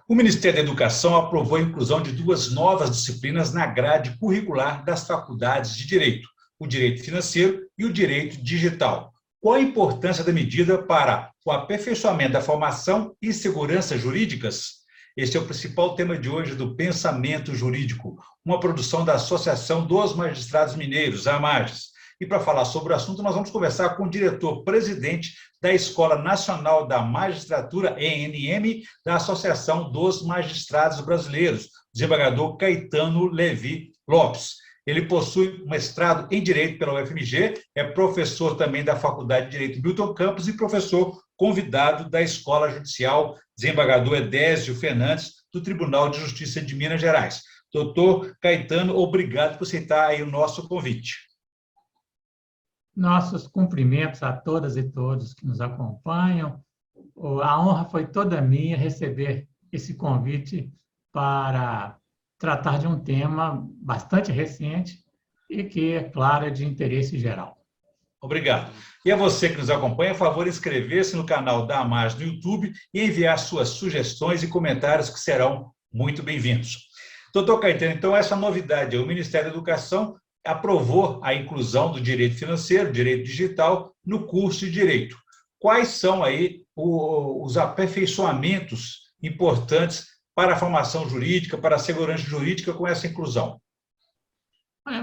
O Ministério da Educação aprovou a inclusão de duas novas disciplinas na grade curricular das faculdades de Direito, o Direito Financeiro e o Direito Digital. Qual a importância da medida para o aperfeiçoamento da formação e segurança jurídicas? Este é o principal tema de hoje do Pensamento Jurídico, uma produção da Associação dos Magistrados Mineiros, a AMAGES. E para falar sobre o assunto, nós vamos conversar com o diretor-presidente da Escola Nacional da Magistratura, ENM, da Associação dos Magistrados Brasileiros, desembargador Caetano Levi Lopes. Ele possui mestrado em Direito pela UFMG, é professor também da Faculdade de Direito Milton Campos e professor convidado da Escola Judicial desembargador Edésio Fernandes, do Tribunal de Justiça de Minas Gerais. Doutor Caetano, obrigado por aceitar aí o nosso convite. Nossos cumprimentos a todas e todos que nos acompanham. A honra foi toda minha receber esse convite para tratar de um tema bastante recente e que, é claro, é de interesse geral. Obrigado. E a você que nos acompanha, a favor, inscrever-se no canal da AMAGES no YouTube e enviar suas sugestões e comentários que serão muito bem-vindos. Doutor Caetano, então essa novidade, o Ministério da Educação aprovou a inclusão do direito financeiro, direito digital, no curso de Direito. Quais são aí os aperfeiçoamentos importantes para a formação jurídica, para a segurança jurídica com essa inclusão?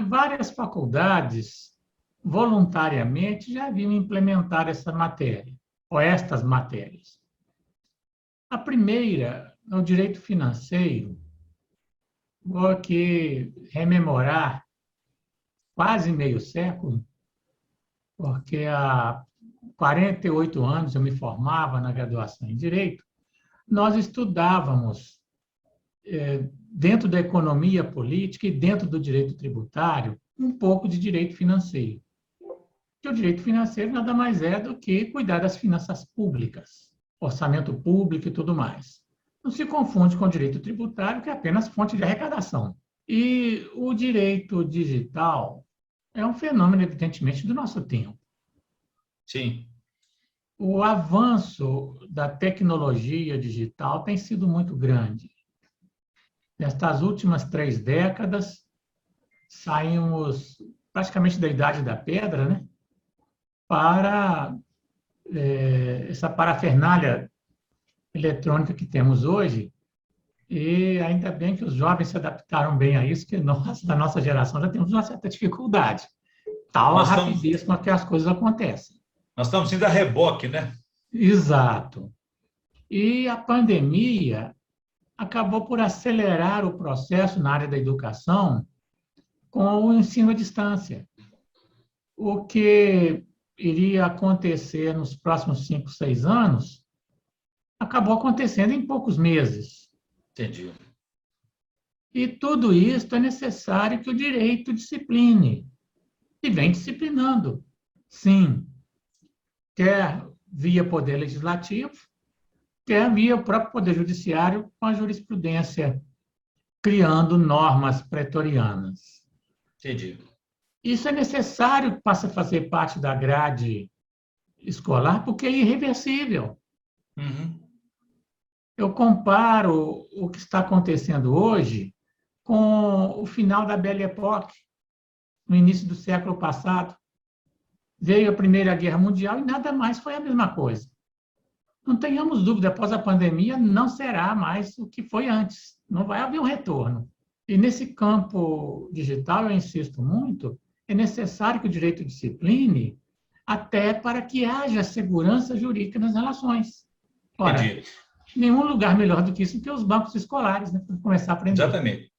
Várias faculdades voluntariamente já haviam implementado essa matéria, ou estas matérias. A primeira é o direito financeiro. Vou aqui rememorar quase meio século, porque há 48 anos eu me formava na graduação em Direito, nós estudávamos dentro da economia política e dentro do direito tributário um pouco de direito financeiro. Que o direito financeiro nada mais é do que cuidar das finanças públicas, orçamento público e tudo mais. Não se confunde com o direito tributário, que é apenas fonte de arrecadação. E o direito digital é um fenômeno, evidentemente, do nosso tempo. Sim. O avanço da tecnologia digital tem sido muito grande. Nestas últimas 3 décadas, saímos praticamente da Idade da Pedra, né? Para essa parafernália eletrônica que temos hoje, e ainda bem que os jovens se adaptaram bem a isso, que nós, da nossa geração, já temos uma certa dificuldade. Tal a rapidez com que as coisas acontecem. Nós estamos indo a reboque, né? Exato. E a pandemia acabou por acelerar o processo na área da educação com o ensino à distância. O que iria acontecer nos próximos 5, 6 anos, acabou acontecendo em poucos meses. Entendi. E tudo isso é necessário que o direito discipline. E vem disciplinando. Sim. Quer via Poder Legislativo, quer via o próprio Poder Judiciário, com a jurisprudência, criando normas pretorianas. Entendi. Isso é necessário que passe a fazer parte da grade escolar, porque é irreversível. Uhum. Eu comparo o que está acontecendo hoje com o final da Belle Époque, no início do século passado. Veio a Primeira Guerra Mundial e nada mais foi a mesma coisa. Não tenhamos dúvida, após a pandemia não será mais o que foi antes. Não vai haver um retorno. E nesse campo digital, eu insisto muito, é necessário que o direito discipline até para que haja segurança jurídica nas relações. Ora, Entendi. nenhum lugar melhor do que isso que os bancos escolares, né, para começar a aprender. Exatamente.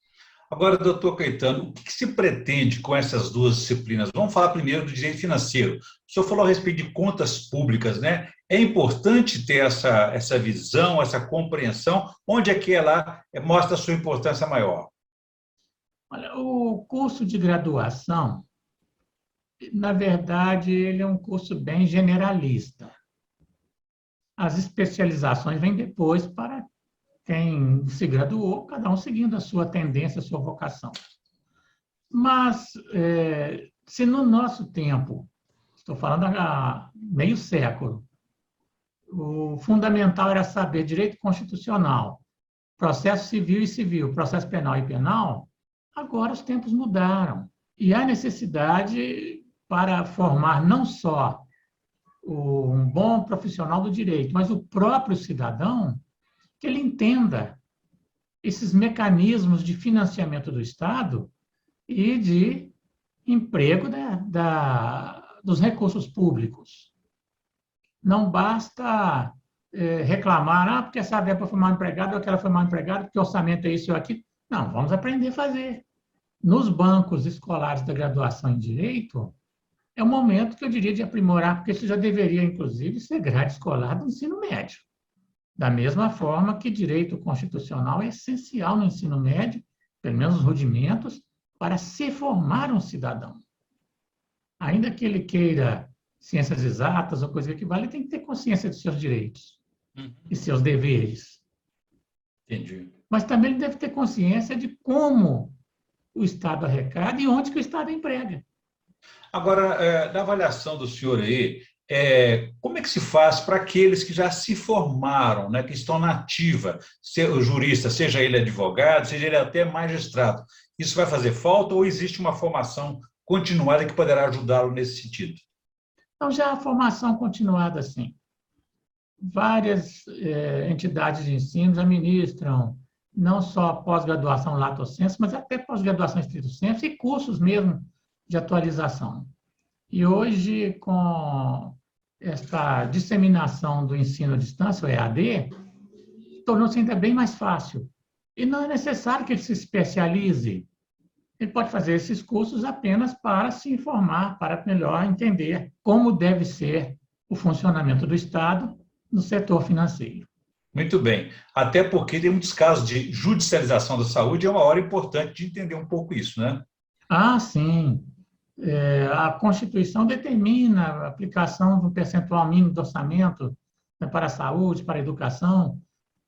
Agora, doutor Caetano, o que se pretende com essas duas disciplinas? Vamos falar primeiro do direito financeiro. O senhor falou a respeito de contas públicas, né? É importante ter essa visão, essa compreensão, onde é que ela mostra a sua importância maior? Olha, o curso de graduação, na verdade, ele é um curso bem generalista. As especializações vêm depois para quem se graduou, cada um seguindo a sua tendência, a sua vocação. Mas, se no nosso tempo, estou falando há meio século, o fundamental era saber direito constitucional processo civil e civil, processo penal e penal, agora os tempos mudaram. E há necessidade para formar não só um bom profissional do direito, mas o próprio cidadão, que ele entenda esses mecanismos de financiamento do Estado e de emprego dos recursos públicos. Não basta reclamar, porque essa verba foi mal empregada ou aquela foi mal empregada, porque o orçamento é isso ou aquilo. Não, vamos aprender a fazer. Nos bancos escolares da graduação em Direito, é o momento que eu diria de aprimorar, porque isso já deveria, inclusive, ser grade escolar do ensino médio. Da mesma forma que direito constitucional é essencial no ensino médio, pelo menos os rudimentos, para se formar um cidadão. Ainda que ele queira ciências exatas ou coisa que equivale, ele tem que ter consciência dos seus direitos e seus deveres. Entendi. Mas também ele deve ter consciência de como o Estado arrecada e onde que o Estado emprega. Agora, da avaliação do senhor aí, como é que se faz para aqueles que já se formaram, né, que estão na ativa, o jurista, seja ele advogado, seja ele até magistrado? Isso vai fazer falta ou existe uma formação continuada que poderá ajudá-lo nesse sentido? Então, já a formação continuada, sim. Várias entidades de ensino já ministram não só pós-graduação lato sensu, mas até pós-graduação estrito sensu e cursos mesmo de atualização. E hoje, com esta disseminação do ensino à distância, o EAD, tornou-se ainda bem mais fácil. E não é necessário que ele se especialize. Ele pode fazer esses cursos apenas para se informar, para melhor entender como deve ser o funcionamento do Estado no setor financeiro. Muito bem. Até porque tem muitos casos de judicialização da saúde, é uma hora importante de entender um pouco isso, né? Ah, sim. A Constituição determina a aplicação do percentual mínimo do orçamento, né, para a saúde, para a educação,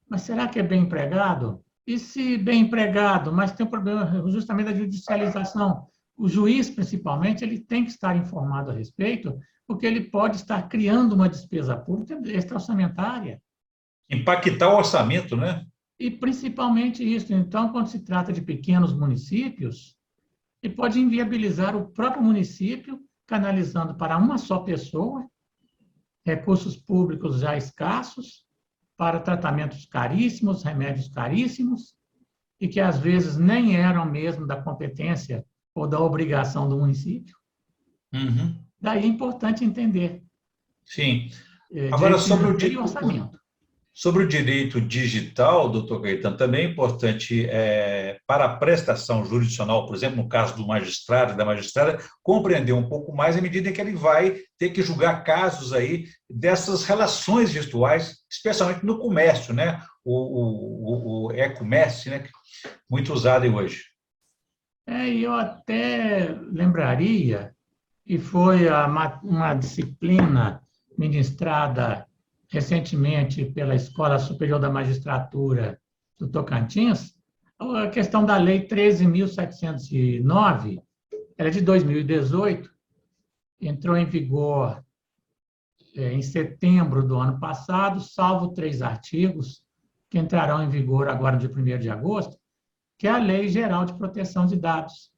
mas será que é bem empregado? E se bem empregado, mas tem um problema justamente da judicialização? O juiz, principalmente, ele tem que estar informado a respeito, porque ele pode estar criando uma despesa pública extra-orçamentária. Impactar o orçamento, né? E principalmente isso. Então, quando se trata de pequenos municípios, ele pode inviabilizar o próprio município, canalizando para uma só pessoa recursos públicos já escassos, para tratamentos caríssimos, remédios caríssimos, e que às vezes nem eram mesmo da competência ou da obrigação do município. Uhum. Daí é importante entender. Sim. Agora, sobre o direito digital, doutor Caetano, também é importante, para a prestação jurisdicional, por exemplo, no caso do magistrado e da magistrada, compreender um pouco mais à medida em que ele vai ter que julgar casos aí dessas relações virtuais, especialmente no comércio, né? O e-commerce, né? Muito usado aí hoje. Eu até lembraria, e foi uma disciplina ministrada recentemente pela Escola Superior da Magistratura do Tocantins, a questão da Lei 13.709, ela é de 2018, entrou em vigor em setembro do ano passado, salvo 3 artigos, que entrarão em vigor agora, dia 1º de agosto, que é a Lei Geral de Proteção de Dados.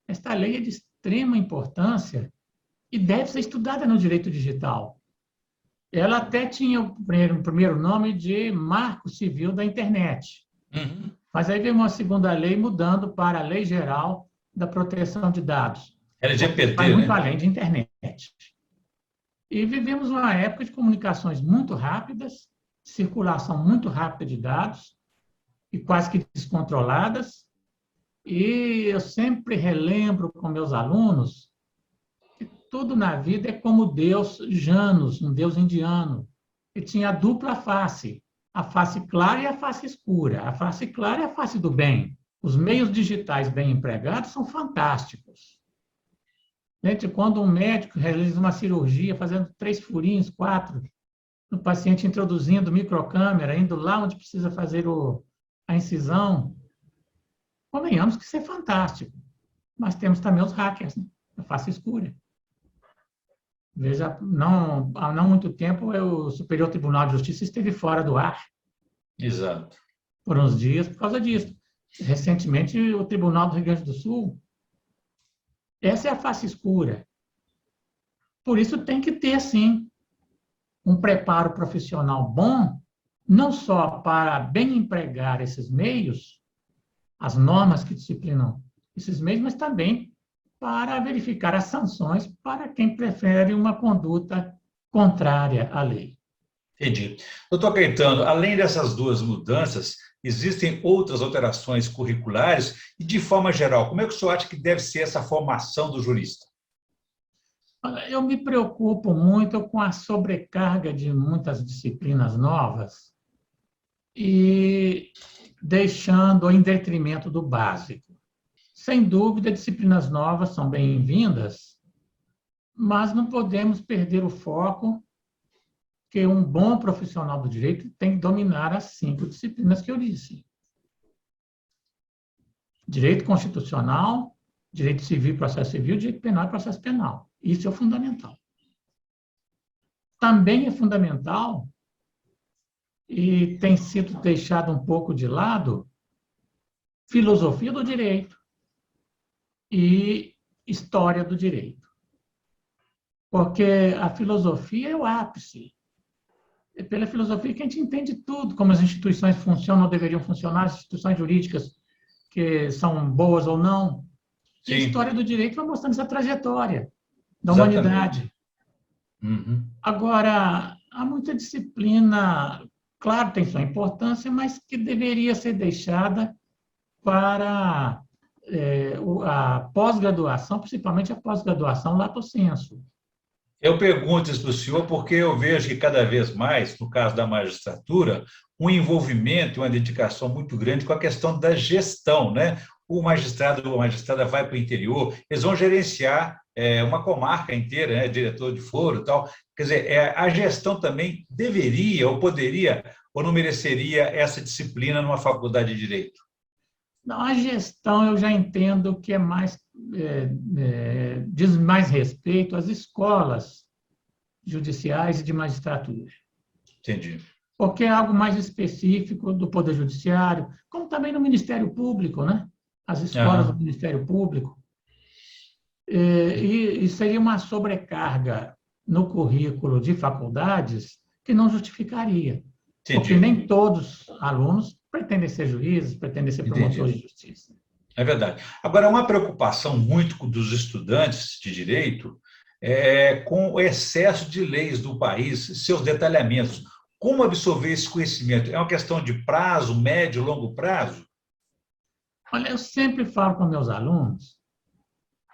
Esta lei é de extrema importância e deve ser estudada no direito digital. Ela até tinha o primeiro nome de Marco Civil da Internet. Uhum. Mas aí veio uma segunda lei mudando para a Lei Geral da Proteção de Dados. LGPD, vai muito né? além de internet. E vivemos uma época de comunicações muito rápidas, circulação muito rápida de dados, e quase que descontroladas. E eu sempre relembro com meus alunos que tudo na vida é como Deus Janus, um Deus indiano, que tinha a dupla face, a face clara e a face escura. A face clara é a face do bem. Os meios digitais bem empregados são fantásticos. Gente, quando um médico realiza uma cirurgia, fazendo 3 furinhos, 4, no paciente introduzindo microcâmera, indo lá onde precisa fazer a incisão, convenhamos que isso é fantástico. Mas temos também os hackers, né? A face escura. Veja, há não muito tempo, o Superior Tribunal de Justiça esteve fora do ar. Exato. por uns dias por causa disso. Recentemente, o Tribunal do Rio Grande do Sul, essa é a face escura. Por isso tem que ter, sim, um preparo profissional bom, não só para bem empregar esses meios, as normas que disciplinam esses meios, mas também para verificar as sanções para quem prefere uma conduta contrária à lei. Entendi. Doutor Caetano, além dessas duas mudanças, existem outras alterações curriculares e, de forma geral, como é que o senhor acha que deve ser essa formação do jurista? Eu me preocupo muito com a sobrecarga de muitas disciplinas novas e deixando em detrimento do básico. Sem dúvida, disciplinas novas são bem-vindas, mas não podemos perder o foco que um bom profissional do direito tem que dominar as 5 disciplinas que eu disse. Direito constitucional, direito civil e processo civil, direito penal e processo penal. Isso é o fundamental. Também é fundamental, e tem sido deixado um pouco de lado, filosofia do direito e história do direito. Porque a filosofia é o ápice. É pela filosofia que a gente entende tudo, como as instituições funcionam ou deveriam funcionar, as instituições jurídicas que são boas ou não. E a Sim, história do direito vai mostrando essa trajetória da exatamente. humanidade. Uhum. Agora, há muita disciplina, claro, tem sua importância, mas que deveria ser deixada para a pós-graduação, principalmente a pós-graduação lato sensu. Eu pergunto isso para o senhor porque eu vejo que cada vez mais, no caso da magistratura, um envolvimento e uma dedicação muito grande com a questão da gestão, né? O magistrado ou a magistrada vai para o interior, eles vão gerenciar uma comarca inteira, né? Diretor de foro e tal. Quer dizer, a gestão também deveria ou poderia ou não mereceria essa disciplina numa faculdade de Direito? Não, a gestão eu já entendo que diz mais respeito às escolas judiciais e de magistratura, Entendi. porque é algo mais específico do Poder Judiciário, como também no Ministério Público, né? As escolas do Aham, Ministério Público. E seria uma sobrecarga no currículo de faculdades que não justificaria, porque entendi, nem todos os alunos pretendem ser juízes, pretendem ser promotores entendi. de justiça. É verdade. Agora, uma preocupação muito dos estudantes de direito é com o excesso de leis do país, seus detalhamentos. Como absorver esse conhecimento? É uma questão de prazo, médio, longo prazo? Olha, eu sempre falo com meus alunos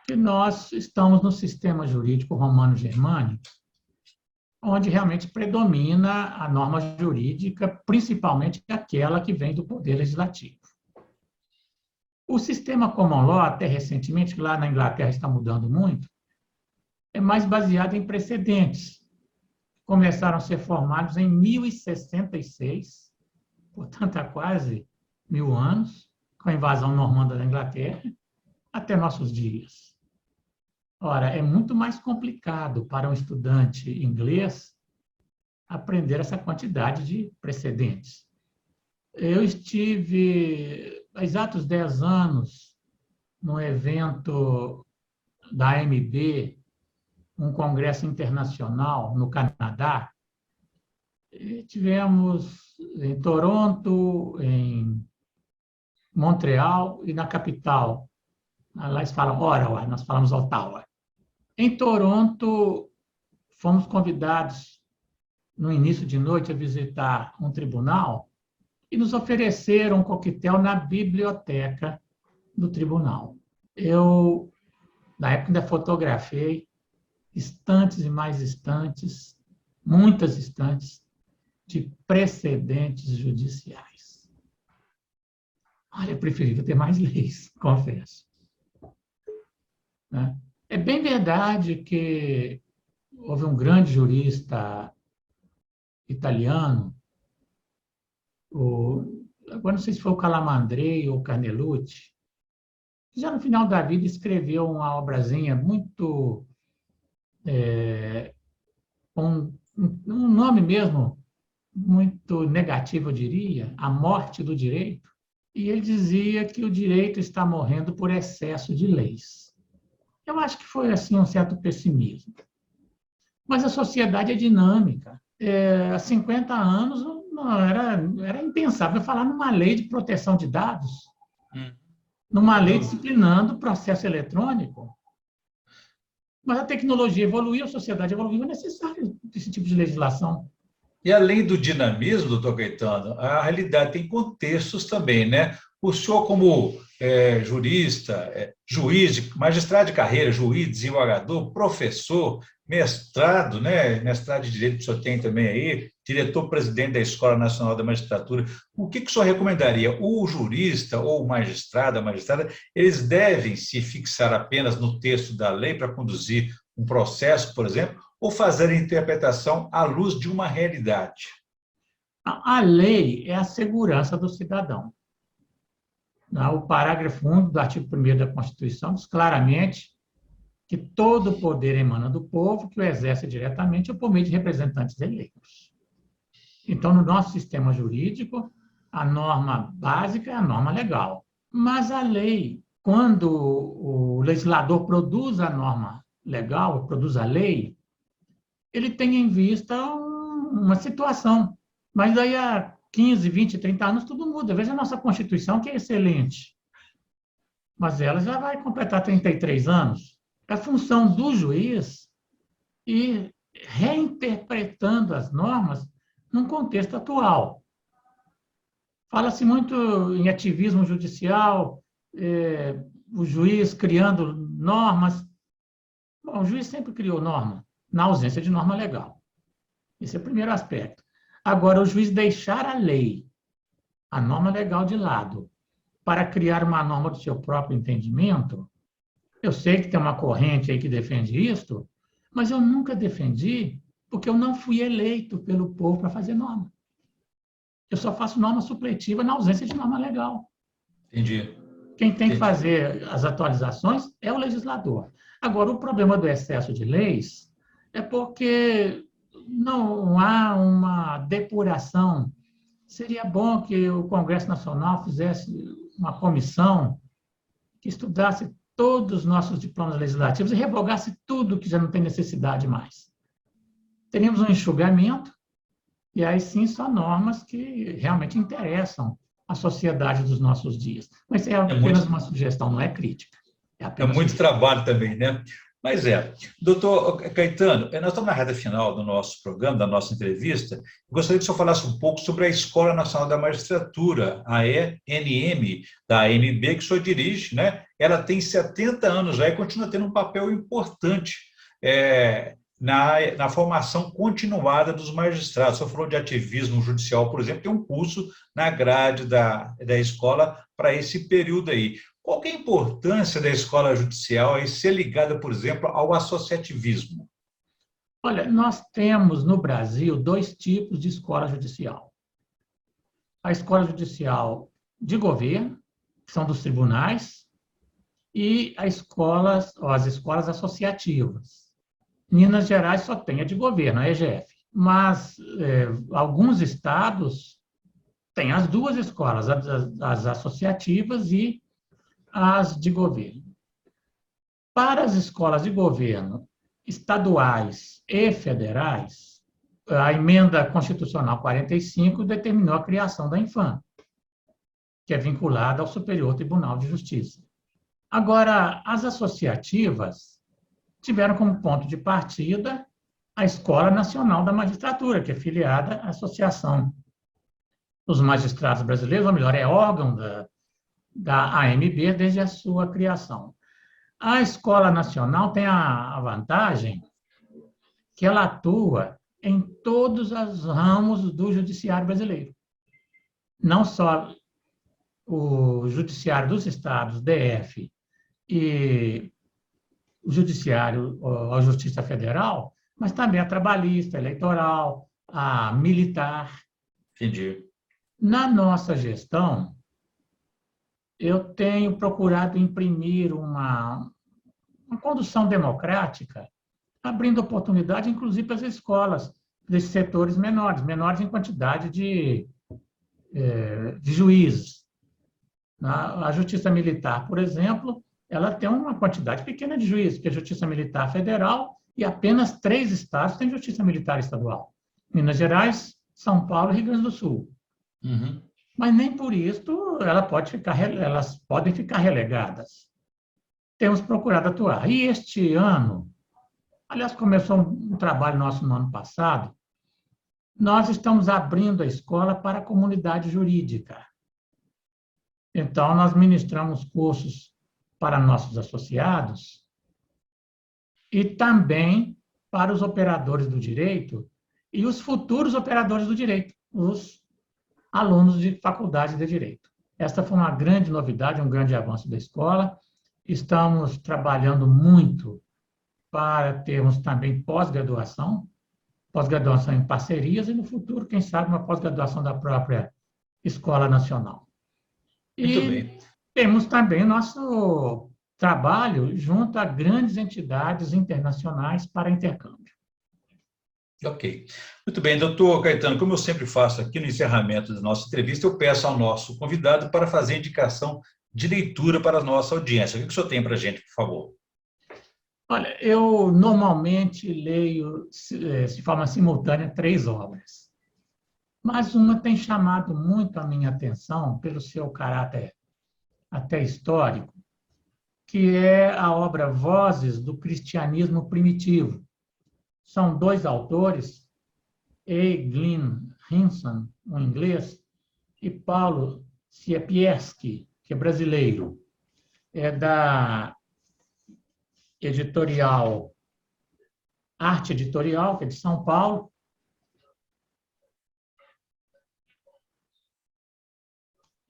que nós estamos no sistema jurídico romano-germânico, onde realmente predomina a norma jurídica, principalmente aquela que vem do poder legislativo. O sistema common law, até recentemente, que lá na Inglaterra está mudando muito, é mais baseado em precedentes. Começaram a ser formados em 1066, portanto, há quase 1000 anos, com a invasão normanda da Inglaterra, até nossos dias. Ora, é muito mais complicado para um estudante inglês aprender essa quantidade de precedentes. Eu estive há exatos 10 anos num evento da AMB, um congresso internacional no Canadá. E tivemos em Toronto, em Montreal e na capital. Lá eles falam Ottawa, nós falamos Ottawa. Em Toronto, fomos convidados no início de noite a visitar um tribunal e nos ofereceram um coquetel na biblioteca do tribunal. Eu, na época, ainda fotografei estantes e mais estantes, muitas estantes, de precedentes judiciais. Olha, eu preferia ter mais leis, confesso. É bem verdade que houve um grande jurista italiano, agora não sei se foi o Calamandrei ou o Carnelucci, que já no final da vida escreveu uma obrazinha muito com um nome mesmo muito negativa, eu diria, a morte do direito, e ele dizia que o direito está morrendo por excesso de leis. Eu acho que foi assim um certo pessimismo. Mas a sociedade é dinâmica. Há 50 anos não era impensável falar numa lei de proteção de dados, numa lei disciplinando o processo eletrônico. Mas a tecnologia evoluiu, a sociedade evoluiu, é necessário esse tipo de legislação. E além do dinamismo, doutor Caetano, a realidade tem contextos também, né? O senhor, como jurista, juiz, magistrado de carreira, juiz, desembargador, professor, mestrado, né? Mestrado de Direito que o senhor tem também aí, diretor-presidente da Escola Nacional da Magistratura. O que o senhor recomendaria? O jurista ou o magistrado, a magistrada, eles devem se fixar apenas no texto da lei para conduzir um processo, por exemplo, ou fazer a interpretação à luz de uma realidade? A lei é a segurança do cidadão. O parágrafo 1 do artigo 1º da Constituição diz claramente que todo o poder emana do povo, que o exerce diretamente ou por meio de representantes eleitos. Então, no nosso sistema jurídico, a norma básica é a norma legal. Mas a lei, quando o legislador produz a norma legal, produz a lei, ele tem em vista uma situação. Mas daí há 15, 20, 30 anos tudo muda. Veja a nossa Constituição, que é excelente. Mas ela já vai completar 33 anos. É a função do juiz ir reinterpretando as normas num contexto atual. Fala-se muito em ativismo judicial, o juiz criando normas. Bom, o juiz sempre criou norma, na ausência de norma legal. Esse é o primeiro aspecto. Agora, o juiz deixar a lei, a norma legal de lado, para criar uma norma do seu próprio entendimento, eu sei que tem uma corrente aí que defende isto, mas eu nunca defendi porque eu não fui eleito pelo povo para fazer norma. Eu só faço norma supletiva na ausência de norma legal. Entendi. Quem tem que fazer as atualizações é o legislador. Agora, o problema do excesso de leis é porque não há uma depuração. Seria bom que o Congresso Nacional fizesse uma comissão que estudasse todos os nossos diplomas legislativos e revogasse tudo que já não tem necessidade mais. Teríamos um enxugamento, e aí sim só normas que realmente interessam a sociedade dos nossos dias. Mas é apenas uma sugestão, não é crítica. É muito trabalho também, né? Mas doutor Caetano, nós estamos na reta final do nosso programa, da nossa entrevista. Gostaria que o senhor falasse um pouco sobre a Escola Nacional da Magistratura, a ENM, da AMB, que o senhor dirige, né? Ela tem 70 anos já e continua tendo um papel importante na formação continuada dos magistrados. O senhor falou de ativismo judicial, por exemplo, tem um curso na grade da escola para esse período aí. Qual que é a importância da escola judicial aí ser ligada, por exemplo, ao associativismo? Olha, nós temos no Brasil 2 tipos de escola judicial. A escola judicial de governo, que são dos tribunais, e as escolas associativas. Em Minas Gerais só tem a de governo, a EGF. Mas alguns estados têm as 2 escolas, as associativas e as de governo. Para as escolas de governo estaduais e federais, a emenda constitucional 45 determinou a criação da Infam, que é vinculada ao Superior Tribunal de Justiça. Agora, as associativas tiveram como ponto de partida a Escola Nacional da Magistratura, que é filiada à Associação dos Magistrados Brasileiros, ou melhor, é órgão da AMB desde a sua criação. A Escola Nacional tem a vantagem que ela atua em todos os ramos do judiciário brasileiro. Não só o judiciário dos estados, DF, e o judiciário, a Justiça Federal, mas também a trabalhista, a eleitoral, a militar. Entendi. Na nossa gestão, eu tenho procurado imprimir uma condução democrática, abrindo oportunidade, inclusive, para as escolas. desses setores menores em quantidade de juízes. A Justiça Militar, por exemplo, ela tem uma quantidade pequena de juízes, porque a Justiça Militar Federal e apenas 3 estados têm Justiça Militar Estadual. Minas Gerais, São Paulo e Rio Grande do Sul. Uhum. Mas nem por isso elas podem ficar relegadas. Temos procurado atuar. E este ano, aliás, começou um trabalho nosso no ano passado, nós estamos abrindo a escola para a comunidade jurídica. Então, nós ministramos cursos para nossos associados e também para os operadores do direito e os futuros operadores do direito, os alunos de faculdade de direito. Esta foi uma grande novidade, um grande avanço da escola. Estamos trabalhando muito para termos também pós-graduação em parcerias e, no futuro, quem sabe, uma pós-graduação da própria Escola Nacional. Muito bem. Temos também nosso trabalho junto a grandes entidades internacionais para intercâmbio. Ok. Muito bem, doutor Caetano, como eu sempre faço aqui no encerramento da nossa entrevista, eu peço ao nosso convidado para fazer indicação de leitura para a nossa audiência. O que o senhor tem para a gente, por favor? Olha, eu normalmente leio de forma simultânea 3 obras, mas uma tem chamado muito a minha atenção pelo seu caráter até histórico, que é a obra Vozes do Cristianismo Primitivo. São 2 autores, A. Glynn Hinson, um inglês, e Paulo Siepierski, que é brasileiro. É da editorial Arte Editorial, que é de São Paulo.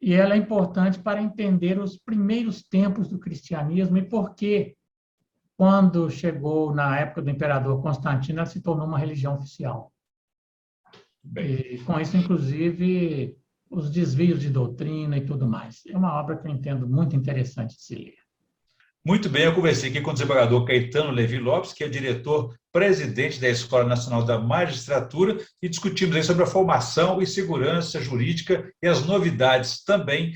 E ela é importante para entender os primeiros tempos do cristianismo e por que, quando chegou na época do imperador Constantino, ela se tornou uma religião oficial. E, com isso, inclusive, os desvios de doutrina e tudo mais. É uma obra que eu entendo muito interessante de se ler. Muito bem, eu conversei aqui com o desembargador Caetano Levi Lopes, que é diretor-presidente da Escola Nacional da Magistratura, e discutimos aí sobre a formação e segurança jurídica e as novidades também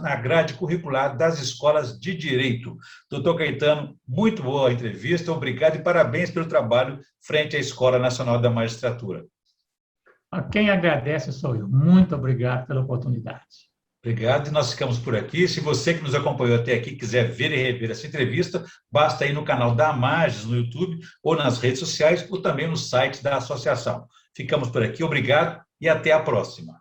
na grade curricular das escolas de direito. Doutor Caetano, muito boa a entrevista, obrigado e parabéns pelo trabalho frente à Escola Nacional da Magistratura. A quem agradece sou eu. Muito obrigado pela oportunidade. Obrigado, e nós ficamos por aqui. Se você que nos acompanhou até aqui quiser ver e rever essa entrevista, basta ir no canal da Amages no YouTube ou nas redes sociais ou também no site da associação. Ficamos por aqui, obrigado e até a próxima.